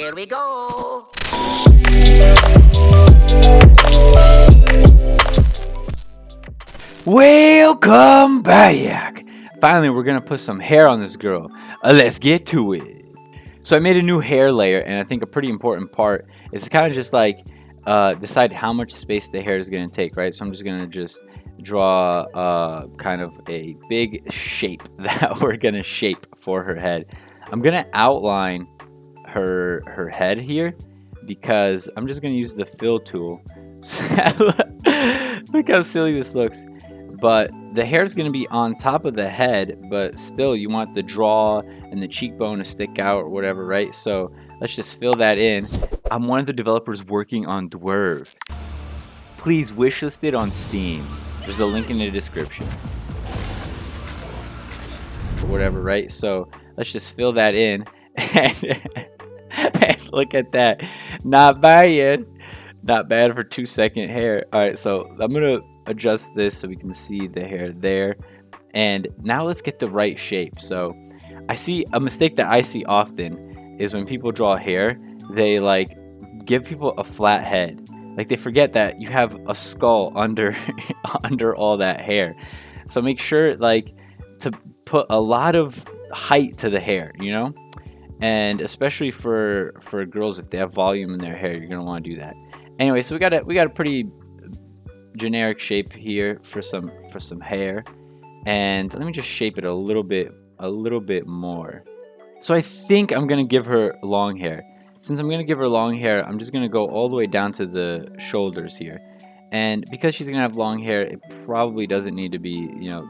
Here we go. Welcome back. Finally, we're gonna put some hair on this girl. Let's get to it. So I made a new hair layer, and I think a pretty important part is to kind of just like decide how much space the hair is gonna take, right? So I'm just gonna just draw kind of a big shape that we're gonna shape for her head. I'm gonna outline her head here because I'm just gonna use the fill tool. Look how silly this looks. But the hair is going to be on top of the head, but still you want the jaw and the cheekbone to stick out or whatever, right? So let's just fill that in. I'm one of the developers working on Dwarf. Please wishlist it on Steam. There's a link in the description. Or whatever, right? So let's just fill that in. And look at that. Not bad. Not bad for 2-second hair. Alright, so I'm going to adjust this so we can see the hair there. And now let's get the right shape. So I see a mistake that I see often is when people draw hair, they like give people a flat head. Like they forget that you have a skull under under all that hair. So make sure like to put a lot of height to the hair, you know? And especially for girls, if they have volume in their hair, you're gonna want to do that. Anyway, so we got a pretty generic shape here for some hair, and let me just shape it a little bit more. So I think I'm gonna give her long hair. Since I'm gonna give her long hair, I'm just gonna go all the way down to the shoulders here. And because she's gonna have long hair, it probably doesn't need to be, you know,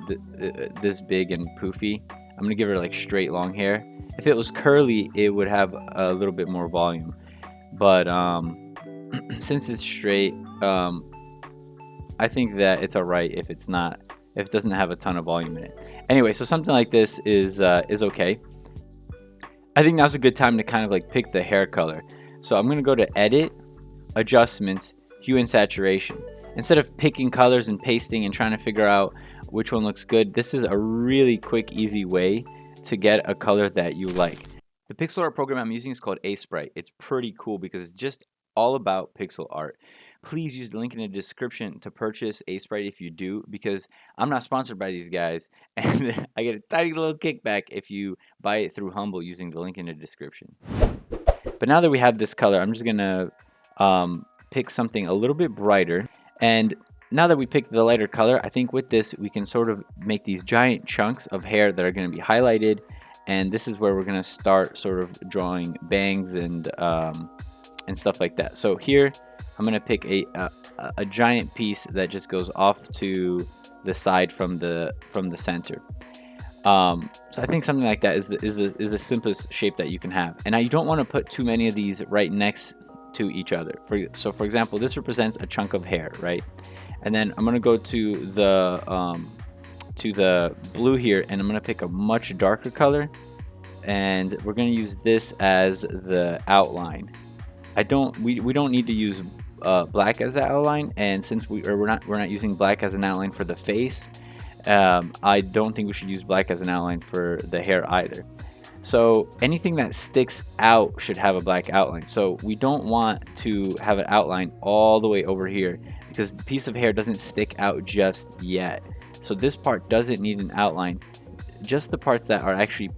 this big and poofy. I'm gonna give her like straight long hair. If it was curly, it would have a little bit more volume, but since it's straight, I think that it's alright if it's not, if it doesn't have a ton of volume in it. Anyway, so something like this is okay. I think now's a good time to kind of like pick the hair color. So I'm gonna go to Edit, Adjustments, Hue and Saturation. Instead of picking colors and pasting and trying to figure out which one looks good, this is a really quick, easy way to get a color that you like. The pixel art program I'm using is called Sprite. It's pretty cool because it's just all about pixel art. Please use the link in the description to purchase Sprite if you do, because I'm not sponsored by these guys, and I get a tiny little kickback if you buy it through Humble using the link in the description. But now that we have this color, I'm just gonna pick something a little bit brighter. And now that we picked the lighter color, I think with this we can sort of make these giant chunks of hair that are going to be highlighted, and this is where we're going to start sort of drawing bangs and stuff like that. So here I'm going to pick a giant piece that just goes off to the side from the center. So I think something like that is the simplest shape that you can have. And now you don't want to put too many of these right next to each other. So for example, this represents a chunk of hair, right? And then I'm gonna go to the blue here, and I'm gonna pick a much darker color, and we're gonna use this as the outline. We don't need to use black as the outline, and since we're not using black as an outline for the face, I don't think we should use black as an outline for the hair either. So anything that sticks out should have a black outline. So we don't want to have an outline all the way over here because the piece of hair doesn't stick out just yet. So this part doesn't need an outline. Just the parts that are actually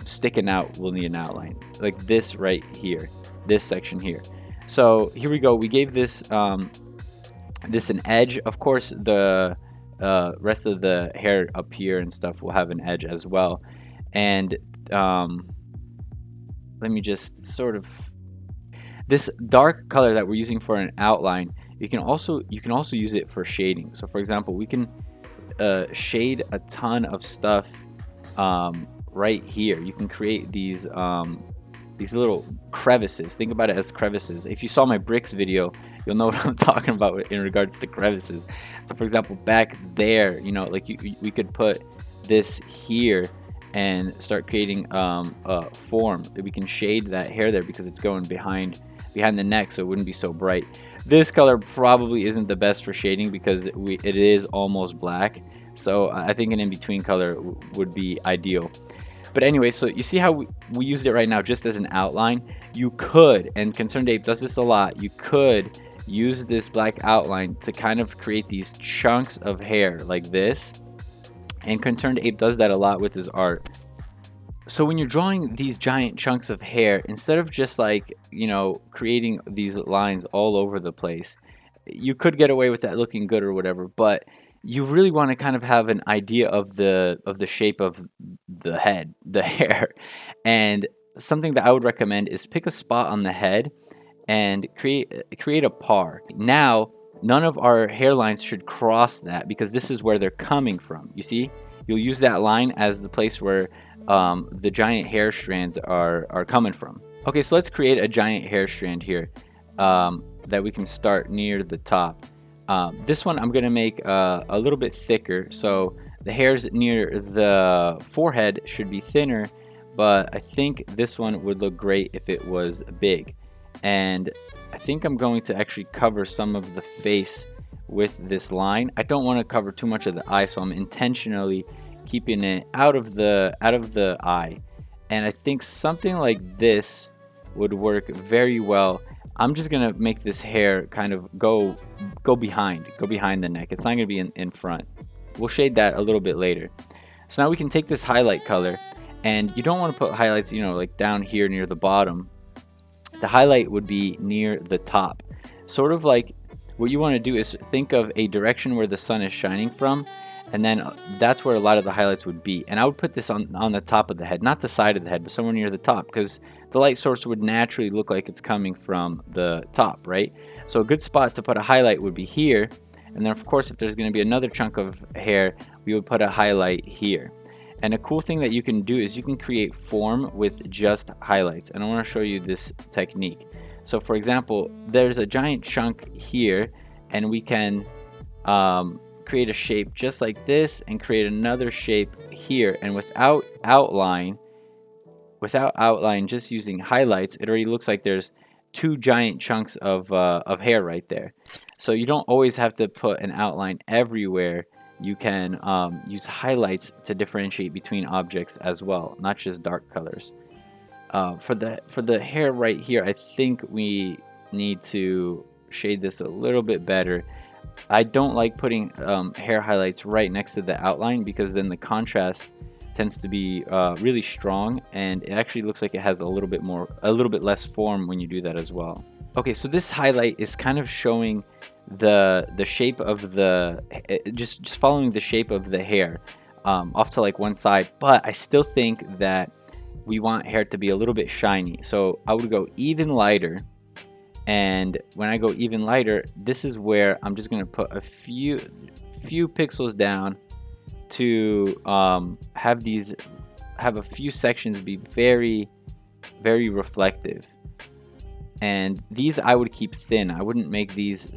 sticking out will need an outline, like this right here, this section here. So here we go. We gave this this an edge. Of course, the rest of the hair up here and stuff will have an edge as well. And let me just sort of, this dark color that we're using for an outline, you can also use it for shading. So for example, we can shade a ton of stuff right here. You can create these little crevices. Think about it as crevices. If you saw my bricks video, you'll know what I'm talking about in regards to crevices. So for example, back there, you know, like we could put this here and start creating a form that we can shade that hair there because it's going behind the neck, so it wouldn't be so bright. This color probably isn't the best for shading because it is almost black, so I think an in-between color would be ideal. But anyway, so you see how we used it right now just as an outline. You could, and Concerned Ape does this a lot, you could use this black outline to kind of create these chunks of hair like this. And Concerned Ape does that a lot with his art. So when you're drawing these giant chunks of hair, instead of just like, you know, creating these lines all over the place, you could get away with that looking good or whatever, but you really want to kind of have an idea of the shape of the head, the hair. And something that I would recommend is pick a spot on the head and create a par. Now, none of our hairlines should cross that because this is where they're coming from. You see? You'll use that line as the place where the giant hair strands are coming from. Okay, so let's create a giant hair strand here that we can start near the top. This one I'm going to make a little bit thicker, so the hairs near the forehead should be thinner, but I think this one would look great if it was big. And I think I'm going to actually cover some of the face with this line. I don't want to cover too much of the eye, so I'm intentionally keeping it out of the eye. And I think something like this would work very well. I'm just gonna make this hair kind of go behind the neck. It's not gonna be in front. We'll shade that a little bit later. So now we can take this highlight color, and you don't want to put highlights, you know, like down here near the bottom. The highlight would be near the top. Sort of like what you want to do is think of a direction where the sun is shining from, and then that's where a lot of the highlights would be. And I would put this on the top of the head, not the side of the head, but somewhere near the top, because the light source would naturally look like it's coming from the top, right? So a good spot to put a highlight would be here. And then of course, if there's going to be another chunk of hair, we would put a highlight here. And a cool thing that you can do is you can create form with just highlights. And I want to show you this technique. So for example, there's a giant chunk here, and we can create a shape just like this and create another shape here. And without outline, just using highlights, it already looks like there's two giant chunks of hair right there. So you don't always have to put an outline everywhere. You can use highlights to differentiate between objects as well, not just dark colors. For the hair right here, I think we need to shade this a little bit better. I don't like putting hair highlights right next to the outline because then the contrast tends to be really strong, and it actually looks like it has a little bit less form when you do that as well. Okay, so this highlight is kind of showing the shape of the just following the shape of the hair off to like one side, but I still think that we want hair to be a little bit shiny, so I would go even lighter. And when I go even lighter, this is where I'm just gonna put a few pixels down to have a few sections be very, very reflective. And these I would keep thin. I wouldn't make these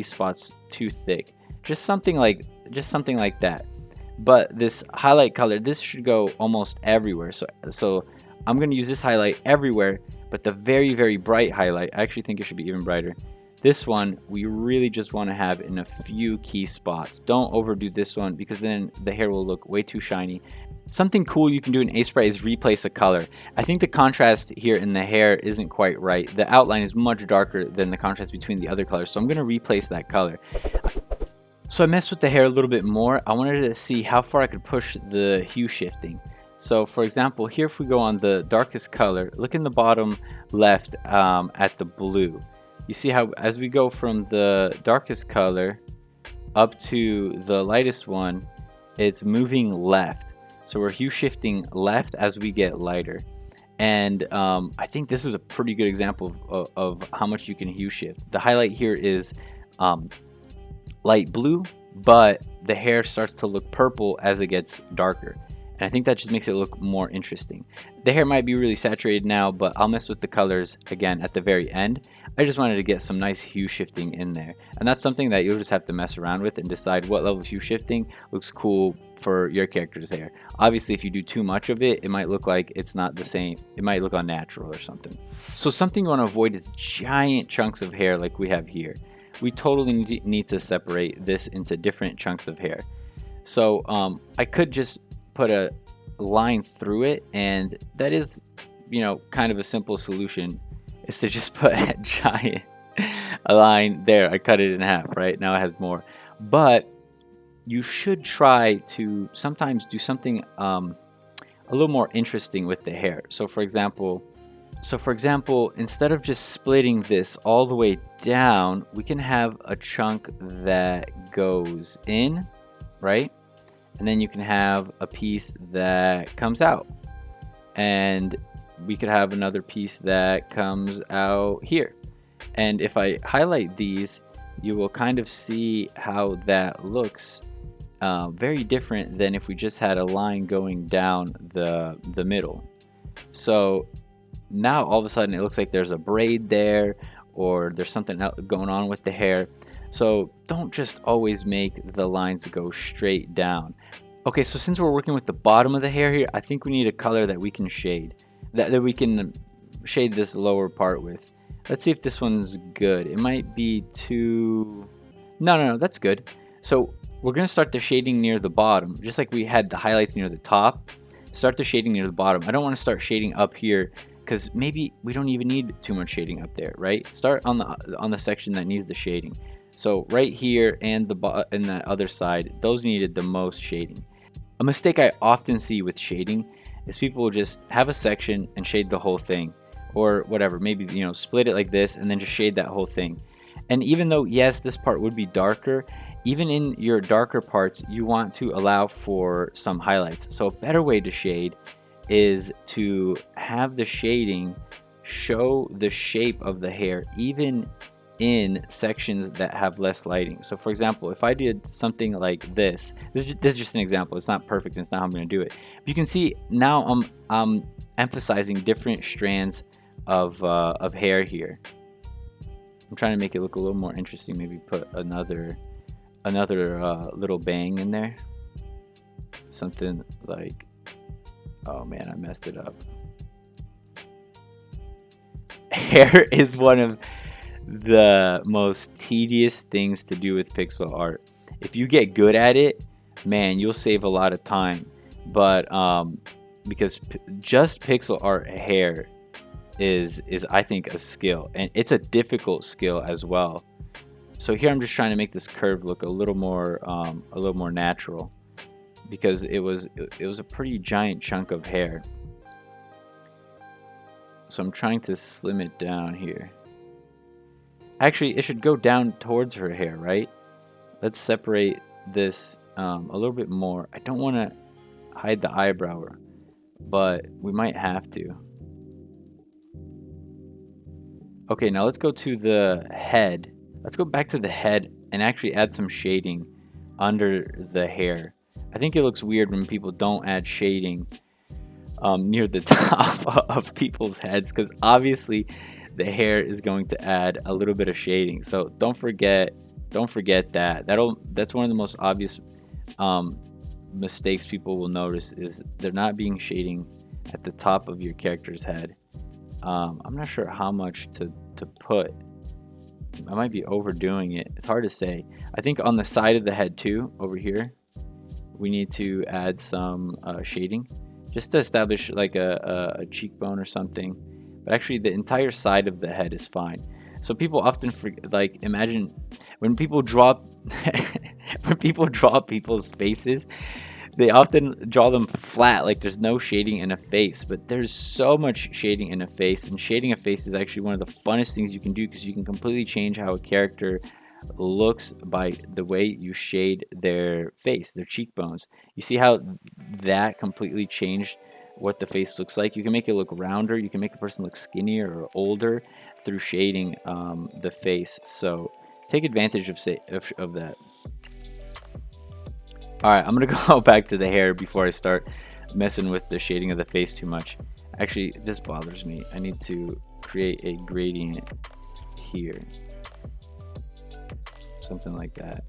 spots too thick. Just something like that. But this highlight color, this should go almost everywhere. So I'm gonna use this highlight everywhere. But the very, very bright highlight, I actually think it should be even brighter. This one, we really just want to have in a few key spots. Don't overdo this one because then the hair will look way too shiny. Something cool you can do in Aseprite is replace a color. I think the contrast here in the hair isn't quite right. The outline is much darker than the contrast between the other colors, so I'm going to replace that color. So I messed with the hair a little bit more. I wanted to see how far I could push the hue shifting. So for example, here if we go on the darkest color, look in the bottom left at the blue. You see how as we go from the darkest color up to the lightest one, it's moving left. So we're hue shifting left as we get lighter. And I think this is a pretty good example of how much you can hue shift. The highlight here is light blue, but the hair starts to look purple as it gets darker. And I think that just makes it look more interesting. The hair might be really saturated now, but I'll mess with the colors again at the very end. I just wanted to get some nice hue shifting in there. And that's something that you'll just have to mess around with and decide what level of hue shifting looks cool for your character's hair. Obviously, if you do too much of it, it might look like it's not the same. It might look unnatural or something. So something you want to avoid is giant chunks of hair like we have here. We totally need to separate this into different chunks of hair. So I could just put a line through it, and that is, kind of a simple solution, is to just put a giant a line there. I cut it in half, right? Now it has more. But you should try to sometimes do something a little more interesting with the hair. So for example, instead of just splitting this all the way down, we can have a chunk that goes in, right? And then you can have a piece that comes out. And we could have another piece that comes out here. And if I highlight these, you will kind of see how that looks very different than if we just had a line going down the middle. So now all of a sudden it looks like there's a braid there, or there's something going on with the hair. So don't just always make the lines go straight down. Okay, so since we're working with the bottom of the hair here, I think we need a color that we can shade, that we can shade this lower part with. Let's see if this one's good. It might be too... No, that's good. So we're going to start the shading near the bottom, just like we had the highlights near the top. Start the shading near the bottom. I don't want to start shading up here, because maybe we don't even need too much shading up there, right? Start on the section that needs the shading. So right here and the other side, those needed the most shading. A mistake I often see with shading is people will just have a section and shade the whole thing, or whatever. Maybe split it like this and then just shade that whole thing. And even though yes, this part would be darker, even in your darker parts, you want to allow for some highlights. So a better way to shade is to have the shading show the shape of the hair even in sections that have less lighting. So for example, if I did something like this is just an example. It's not perfect, and it's not how I'm going to do it. But you can see now I'm emphasizing different strands of hair here. I'm trying to make it look a little more interesting. Maybe put another little bang in there, something like, oh man, I messed it up. Hair is one of the most tedious things to do with pixel art. If you get good at it, man, you'll save a lot of time. But because just pixel art hair is I think a skill, and it's a difficult skill as well. So here I'm just trying to make this curve look a little more natural, because it was a pretty giant chunk of hair. So I'm trying to slim it down here. Actually, it should go down towards her hair, right? Let's separate this a little bit more. I don't want to hide the eyebrow, but we might have to. Okay, now let's go to the head. Let's go back to the head and actually add some shading under the hair. I think it looks weird when people don't add shading near the top of people's heads, because obviously the hair is going to add a little bit of shading. So don't forget that. That's one of the most obvious mistakes people will notice, is they're not being shading at the top of your character's head. I'm not sure how much to put. I might be overdoing it. It's hard to say. I think on the side of the head too, over here, we need to add some shading, just to establish like a cheekbone or something. But actually the entire side of the head is fine. So people often imagine when people draw when people draw people's faces, they often draw them flat, like there's no shading in a face. But there's so much shading in a face, and shading a face is actually one of the funnest things you can do, because you can completely change how a character looks by the way you shade their face, their cheekbones. You see how that completely changed what the face looks like? You can make it look rounder, you can make a person look skinnier or older through shading the face. So take advantage of that. Alright, I'm gonna go back to the hair before I start messing with the shading of the face too much. Actually, this bothers me. I need to create a gradient here. Something like that.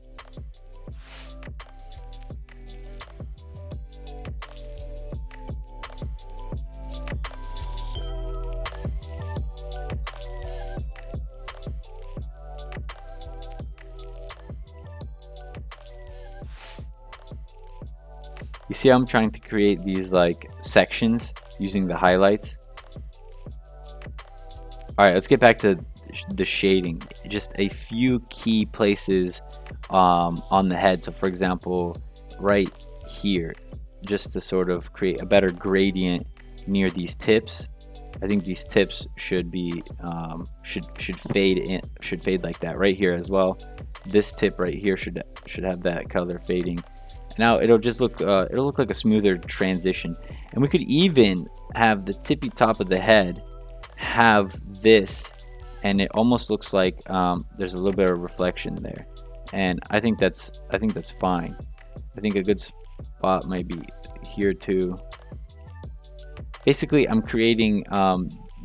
You see how I'm trying to create these like sections using the highlights? All right, let's get back to the shading. Just a few key places on the head. So for example, right here, just to sort of create a better gradient near these tips. I think these tips should be should fade in, should fade like that right here as well. This tip right here should have that color fading. Now it'll just look it'll look like a smoother transition, and we could even have the tippy top of the head have this, and it almost looks like there's a little bit of reflection there, and I think that's fine. I think a good spot might be here too. Basically, I'm creating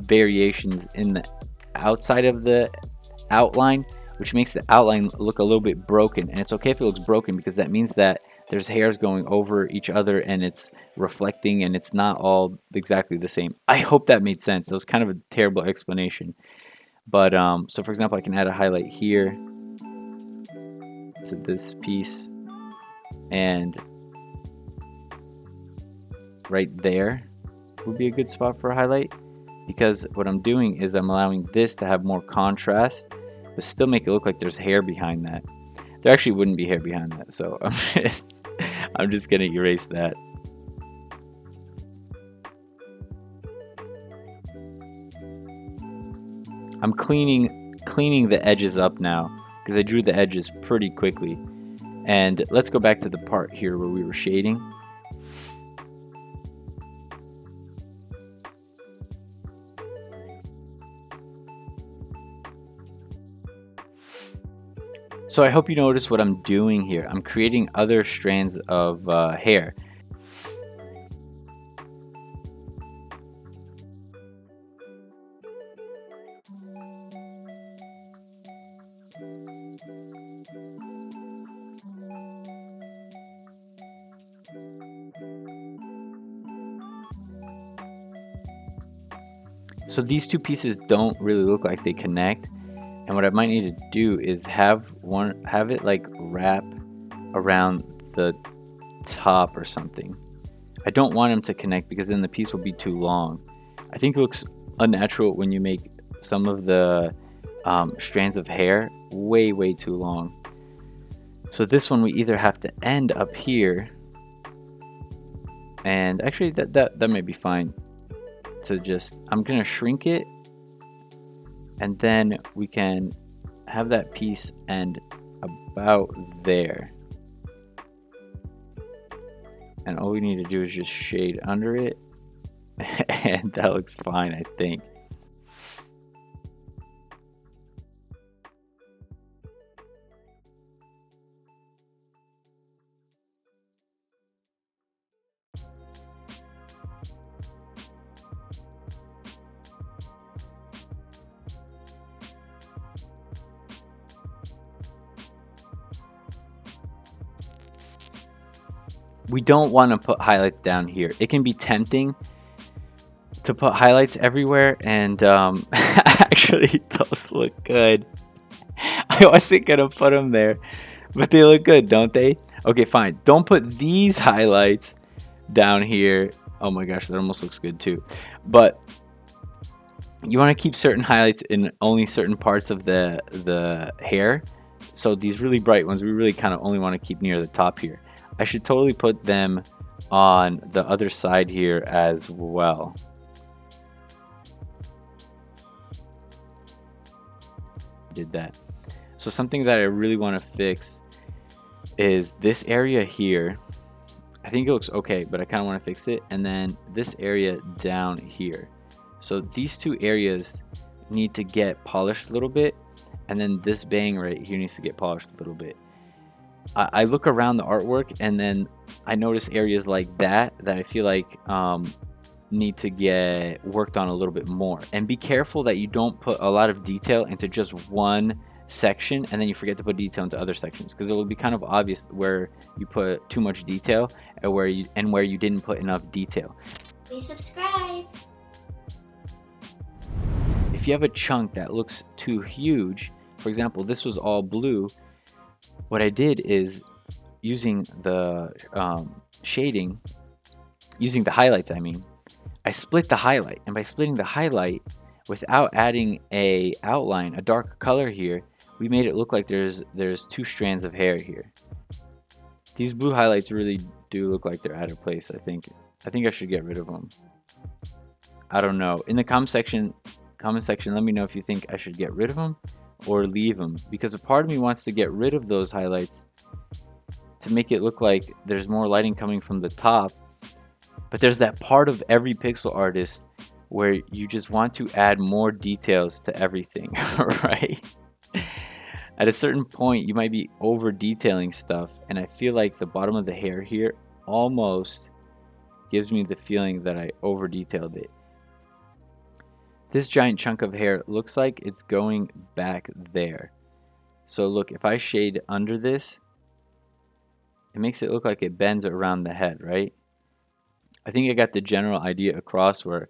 variations in the outside of the outline, which makes the outline look a little bit broken. And it's okay if it looks broken, because that means that there's hairs going over each other and it's reflecting and it's not all exactly the same. I hope that made sense. That was kind of a terrible explanation. But so for example, I can add a highlight here to this piece and right there would be a good spot for a highlight, because what I'm doing is I'm allowing this to have more contrast but still make it look like there's hair behind that. There actually wouldn't be hair behind that, so I'm just gonna erase that. I'm cleaning the edges up now because I drew the edges pretty quickly. And let's go back to the part here where we were shading. So I hope you notice what I'm doing here. I'm creating other strands of hair. So these two pieces don't really look like they connect. And what I might need to do is have it like wrap around the top or something. I don't want them to connect because then the piece will be too long. I think it looks unnatural when you make some of the strands of hair way too long. So this one we either have to end up here, and actually that may be fine to just, I'm gonna shrink it, and then we can have that piece end about there. And all we need to do is just shade under it, and that looks fine, I think. We don't want to put highlights down here. It can be tempting to put highlights everywhere, and actually those look good. I wasn't gonna put them there, but they look good, don't they? Okay, fine. Don't put these highlights down here. Oh my gosh, that almost looks good too. But you want to keep certain highlights in only certain parts of the hair. So these really bright ones, we really kind of only want to keep near the top here. I should totally put them on the other side here as well. Did that. So something that I really want to fix is this area here. I think it looks okay, but I kind of want to fix it. And then this area down here. So these two areas need to get polished a little bit. And then this bang right here needs to get polished a little bit. I look around the artwork, and then I notice areas like that I feel like need to get worked on a little bit more. And be careful that you don't put a lot of detail into just one section and then you forget to put detail into other sections, because it will be kind of obvious where you put too much detail and where you didn't put enough detail. Please subscribe. If you have a chunk that looks too huge, for example, this was all blue, what I did is using the shading, using the highlights, I split the highlight. And by splitting the highlight, without adding a outline, a dark color here, we made it look like there's 2 strands of hair here. These blue highlights really do look like they're out of place, I think. I think I should get rid of them. I don't know. In the comment section, let me know if you think I should get rid of them or leave them. Because a part of me wants to get rid of those highlights to make it look like there's more lighting coming from the top. But there's that part of every pixel artist where you just want to add more details to everything, right? At a certain point, you might be over detailing stuff, and I feel like the bottom of the hair here almost gives me the feeling that I over detailed it. This giant chunk of hair looks like it's going back there. So look, if I shade under this, it makes it look like it bends around the head, right? I think I got the general idea across where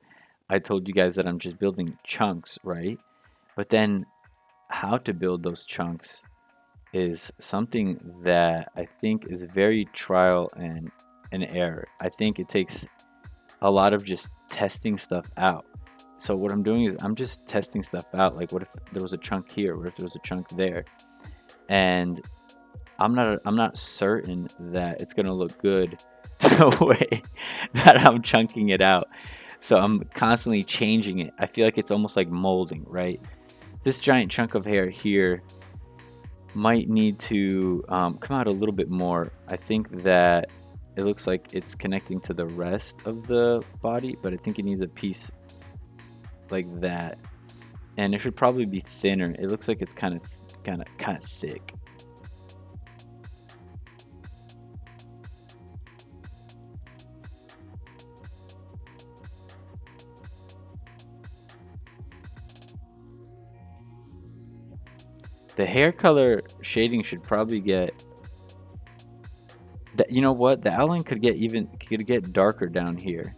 I told you guys that I'm just building chunks, right? But then how to build those chunks is something that I think is very trial and error. I think it takes a lot of just testing stuff out. So what I'm doing is I'm just testing stuff out. Like, what if there was a chunk here? What if there was a chunk there? And I'm not certain that it's gonna look good the way that I'm chunking it out. So I'm constantly changing it. I feel like it's almost like molding, right? This giant chunk of hair here might need to come out a little bit more. I think that it looks like it's connecting to the rest of the body, but I think it needs a piece like that, and it should probably be thinner. It looks like it's kind of thick. The hair color shading should probably get that. You know what? The outline could get darker down here.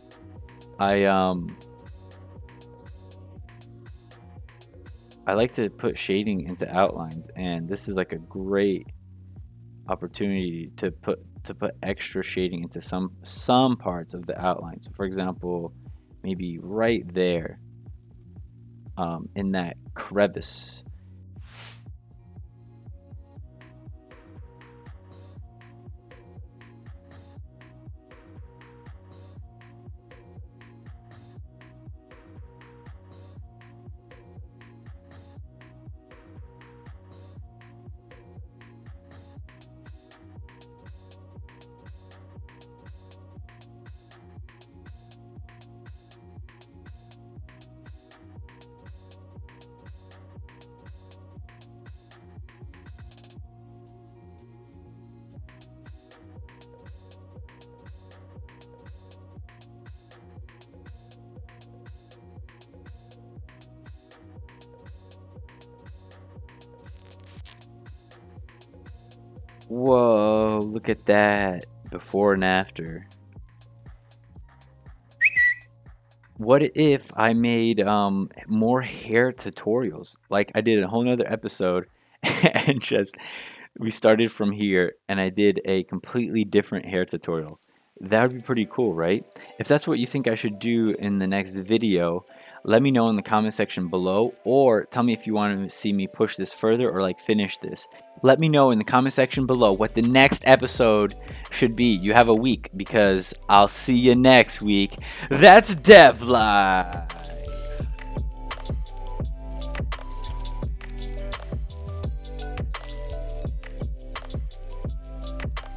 I like to put shading into outlines, and this is like a great opportunity to put extra shading into some parts of the outline. So for example, maybe right there, in that crevice. Whoa, look at that. Before and after. What if I made more hair tutorials? Like I did a whole nother episode and just we started from here and I did a completely different hair tutorial. That would be pretty cool, right? If that's what you think I should do in the next video, let me know in the comment section below, or tell me if you want to see me push this further or like finish this. Let me know in the comment section below what the next episode should be. You have a week because I'll see you next week. That's Devla.